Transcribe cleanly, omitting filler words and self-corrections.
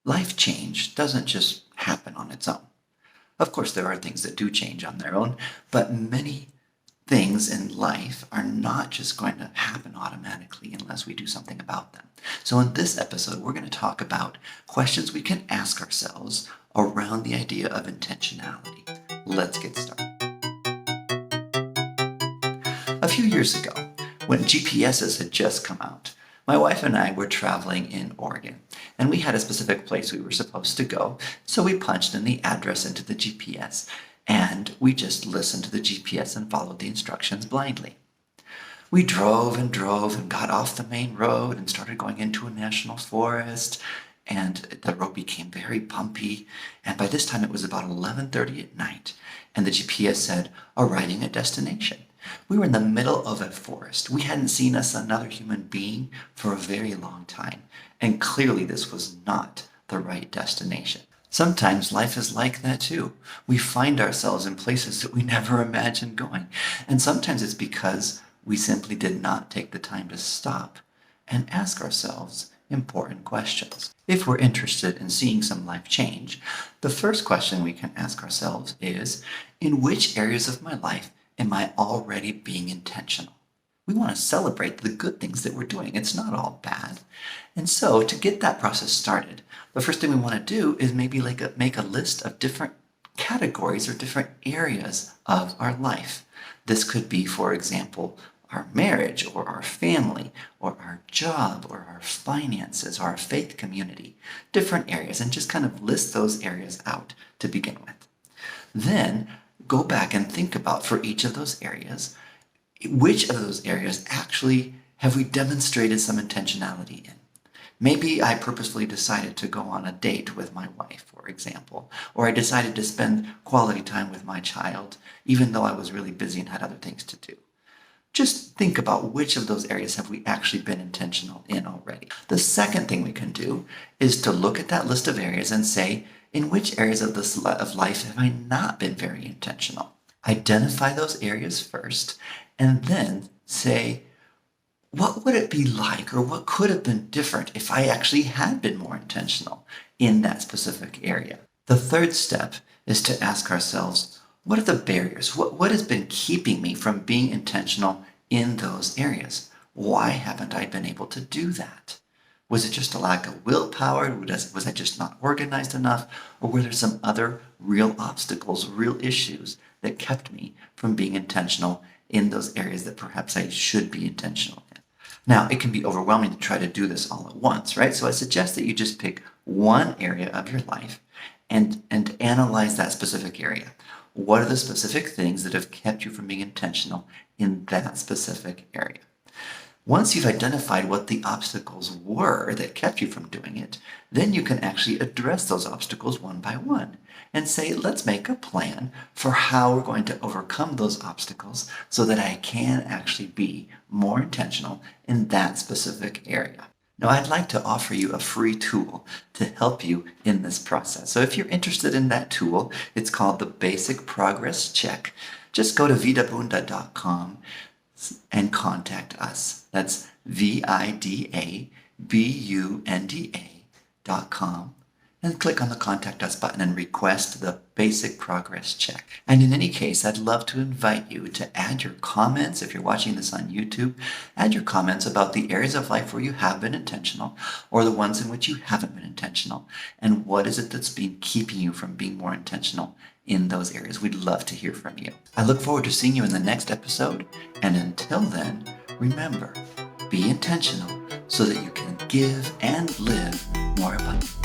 life change doesn't just happen on its own. Of course, there are things that do change on their own, but many things in life are not just going to happen automatically unless we do something about them. So in this episode, we're going to talk about questions we can ask ourselves around the idea of intentionality. Let's get started. A few years ago, when GPSs had just come out, my wife and I were traveling in Oregon, and we had a specific place we were supposed to go, so we punched in the address into the GPS, and we just listened to the GPS and followed the instructions blindly. We drove and got off the main road and started going into a national forest, and the road became very bumpy, and by this time it was about 11:30 at night, and the GPS said, arriving at destination. We were in the middle of a forest. We hadn't seen another human being for a very long time, and clearly this was not the right destination. Sometimes life is like that too. We find ourselves in places that we never imagined going, and sometimes it's because we simply did not take the time to stop and ask ourselves important questions. If we're interested in seeing some life change, the first question we can ask ourselves is, in which areas of my life am I already being intentional? We want to celebrate the good things that we're doing. It's not all bad. And so to get that process started, the first thing we want to do is maybe make a list of different categories or different areas of our life. This could be, for example, our marriage or our family or our job or our finances or our faith community, different areas, and just kind of list those areas out to begin with. Then go back and think about, for each of those areas, which of those areas actually have we demonstrated some intentionality in. Maybe I purposefully decided to go on a date with my wife, for example, or I decided to spend quality time with my child, even though I was really busy and had other things to do. Just think about which of those areas have we actually been intentional in already. The second thing we can do is to look at that list of areas and say, in which areas of life have I not been very intentional? Identify those areas first, and then say, what would it be like, or what could have been different if I actually had been more intentional in that specific area? The third step is to ask ourselves, what are the barriers? What has been keeping me from being intentional in those areas? Why haven't I been able to do that? Was it just a lack of willpower? Was I just not organized enough? Or were there some other real obstacles, real issues that kept me from being intentional in those areas that perhaps I should be intentional in? Now, it can be overwhelming to try to do this all at once, right? So I suggest that you just pick one area of your life and analyze that specific area. What are the specific things that have kept you from being intentional in that specific area? Once you've identified what the obstacles were that kept you from doing it, then you can actually address those obstacles one by one and say, let's make a plan for how we're going to overcome those obstacles so that I can actually be more intentional in that specific area. Now, I'd like to offer you a free tool to help you in this process. So if you're interested in that tool, it's called the Basic Progress Check. Just go to vidabunda.com and contact us. That's vidabunda.com, and click on the Contact Us button and request the Basic Progress Check. And in any case, I'd love to invite you to add your comments. If you're watching this on YouTube, add your comments about the areas of life where you have been intentional or the ones in which you haven't been intentional, and what is it that's been keeping you from being more intentional in those areas. We'd love to hear from you. I look forward to seeing you in the next episode, and until then, remember, be intentional so that you can give and live more abundantly.